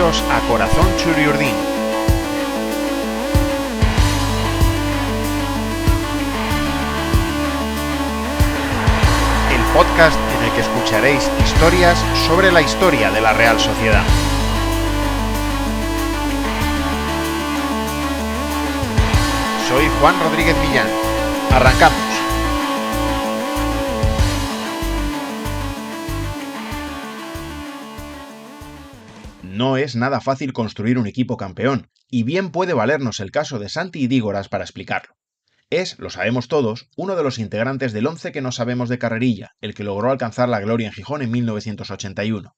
Bienvenidos a Corazón Churiurdin. El podcast en el que escucharéis historias sobre la historia de la Real Sociedad. Soy Juan Rodríguez Millán. Arrancamos. No es nada fácil construir un equipo campeón, y bien puede valernos el caso de Santi Idígoras para explicarlo. Es, lo sabemos todos, uno de los integrantes del 11 que no sabemos de carrerilla, el que logró alcanzar la gloria en Gijón en 1981.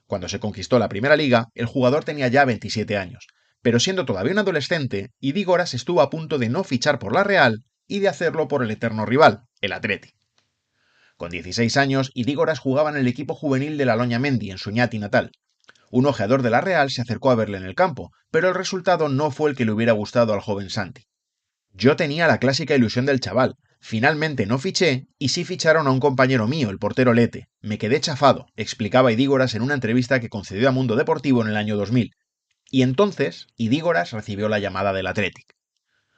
Cuando se conquistó la Primera Liga, el jugador tenía ya 27 años, pero siendo todavía un adolescente, Idígoras estuvo a punto de no fichar por la Real y de hacerlo por el eterno rival, el Athletic. Con 16 años, Idígoras jugaba en el equipo juvenil de la Loñamendi, en su Oñati natal. Un ojeador de la Real se acercó a verle en el campo, pero el resultado no fue el que le hubiera gustado al joven Santi. Yo tenía la clásica ilusión del chaval. Finalmente no fiché y sí ficharon a un compañero mío, el portero Lete. Me quedé chafado, explicaba Idígoras en una entrevista que concedió a Mundo Deportivo en el año 2000. Y entonces Idígoras recibió la llamada del Athletic.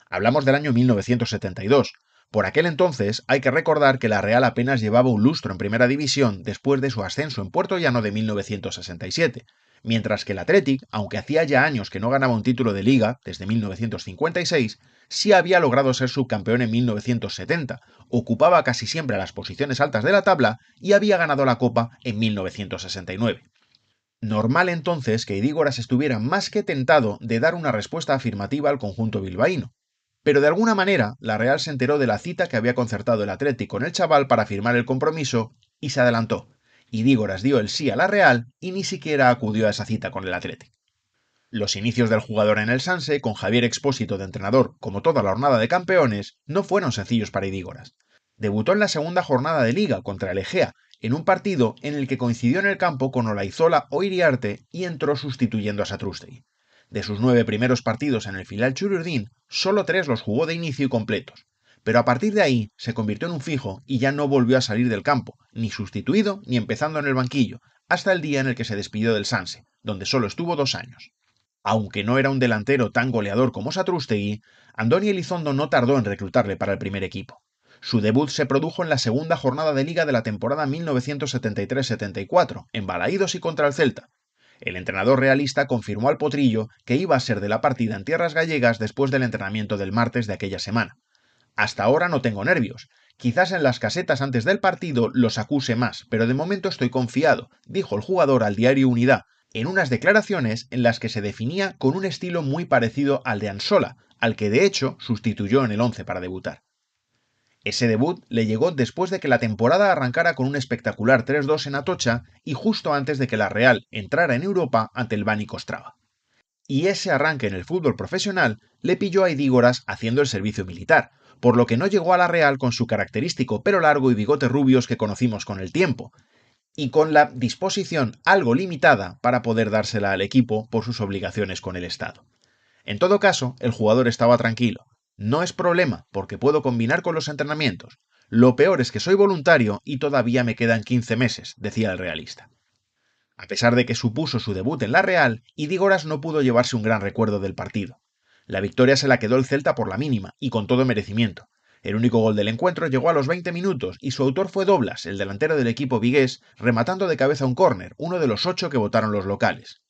Hablamos del año 1972. Por aquel entonces hay que recordar que la Real apenas llevaba un lustro en Primera División después de su ascenso en Puerto Llano de 1967, mientras que el Athletic, aunque hacía ya años que no ganaba un título de Liga, desde 1956, sí había logrado ser subcampeón en 1970, ocupaba casi siempre las posiciones altas de la tabla y había ganado la Copa en 1969. Normal entonces que Idígoras estuviera más que tentado de dar una respuesta afirmativa al conjunto bilbaíno. Pero de alguna manera, la Real se enteró de la cita que había concertado el Athletic con el chaval para firmar el compromiso y se adelantó. Idígoras dio el sí a la Real y ni siquiera acudió a esa cita con el Athletic. Los inicios del jugador en el Sanse, con Javier Expósito de entrenador, como toda la jornada de campeones, no fueron sencillos para Idígoras. Debutó en la segunda jornada de Liga contra el Egea, en un partido en el que coincidió en el campo con Olaizola o Iriarte y entró sustituyendo a Satrústegui. De sus 9 primeros partidos en el filial Churiurdin, solo 3 los jugó de inicio y completos. Pero a partir de ahí se convirtió en un fijo y ya no volvió a salir del campo, ni sustituido ni empezando en el banquillo, hasta el día en el que se despidió del Sanse, donde solo estuvo 2 años. Aunque no era un delantero tan goleador como Satrústegui, Andoni Elizondo no tardó en reclutarle para el primer equipo. Su debut se produjo en la segunda jornada de Liga de la temporada 1973-74, en Balaídos y contra el Celta. El entrenador realista confirmó al potrillo que iba a ser de la partida en tierras gallegas después del entrenamiento del martes de aquella semana. Hasta ahora no tengo nervios. Quizás en las casetas antes del partido los acuse más, pero de momento estoy confiado, dijo el jugador al diario Unidad, en unas declaraciones en las que se definía con un estilo muy parecido al de Ansola, al que de hecho sustituyó en el 11 para debutar. Ese debut le llegó después de que la temporada arrancara con un espectacular 3-2 en Atocha y justo antes de que la Real entrara en Europa ante el Bani Ostrava. Y ese arranque en el fútbol profesional le pilló a Idígoras haciendo el servicio militar, por lo que no llegó a la Real con su característico pelo largo y bigotes rubios que conocimos con el tiempo, y con la disposición algo limitada para poder dársela al equipo por sus obligaciones con el Estado. En todo caso, el jugador estaba tranquilo. No es problema, porque puedo combinar con los entrenamientos. Lo peor es que soy voluntario y todavía me quedan 15 meses, decía el realista. A pesar de que supuso su debut en la Real, Idígoras no pudo llevarse un gran recuerdo del partido. La victoria se la quedó el Celta por la mínima, y con todo merecimiento. El único gol del encuentro llegó a los 20 minutos y su autor fue Doblas, el delantero del equipo vigués, rematando de cabeza un córner, uno de los 8 que votaron los locales.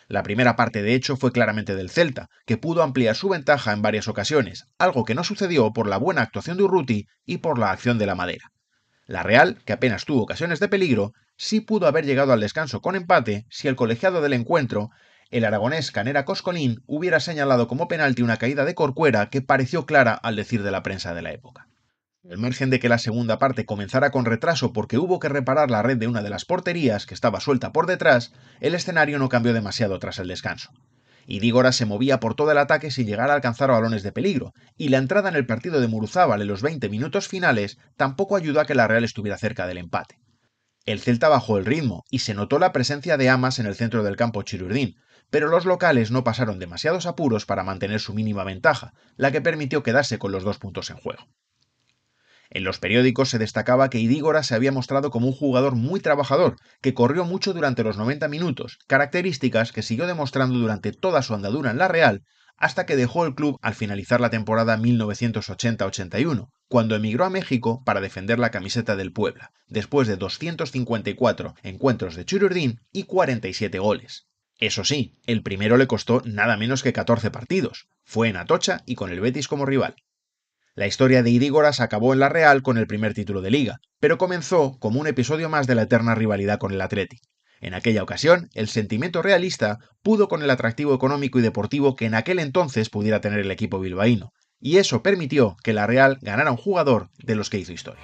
La primera parte de hecho fue claramente del Celta, que pudo ampliar su ventaja en varias ocasiones, algo que no sucedió por la buena actuación de Urruti y por la acción de la Madera. La Real, que apenas tuvo ocasiones de peligro, sí pudo haber llegado al descanso con empate si el colegiado del encuentro, el aragonés Canera Coscolín, hubiera señalado como penalti una caída de Corcuera que pareció clara al decir de la prensa de la época. Al margen de que la segunda parte comenzara con retraso porque hubo que reparar la red de una de las porterías que estaba suelta por detrás, el escenario no cambió demasiado tras el descanso. Idígoras se movía por todo el ataque sin llegar a alcanzar balones de peligro, y la entrada en el partido de Muruzábal en los 20 minutos finales tampoco ayudó a que la Real estuviera cerca del empate. El Celta bajó el ritmo y se notó la presencia de Amas en el centro del campo Churiurdin, pero los locales no pasaron demasiados apuros para mantener su mínima ventaja, la que permitió quedarse con los 2 puntos en juego. En los periódicos se destacaba que Idígoras se había mostrado como un jugador muy trabajador, que corrió mucho durante los 90 minutos, características que siguió demostrando durante toda su andadura en la Real, hasta que dejó el club al finalizar la temporada 1980-81, cuando emigró a México para defender la camiseta del Puebla, después de 254 encuentros de Chururdín y 47 goles. Eso sí, el primero le costó nada menos que 14 partidos. Fue en Atocha y con el Betis como rival. La historia de Idígoras acabó en la Real con el primer título de Liga, pero comenzó como un episodio más de la eterna rivalidad con el Athletic. En aquella ocasión, el sentimiento realista pudo con el atractivo económico y deportivo que en aquel entonces pudiera tener el equipo bilbaíno, y eso permitió que la Real ganara un jugador de los que hizo historia.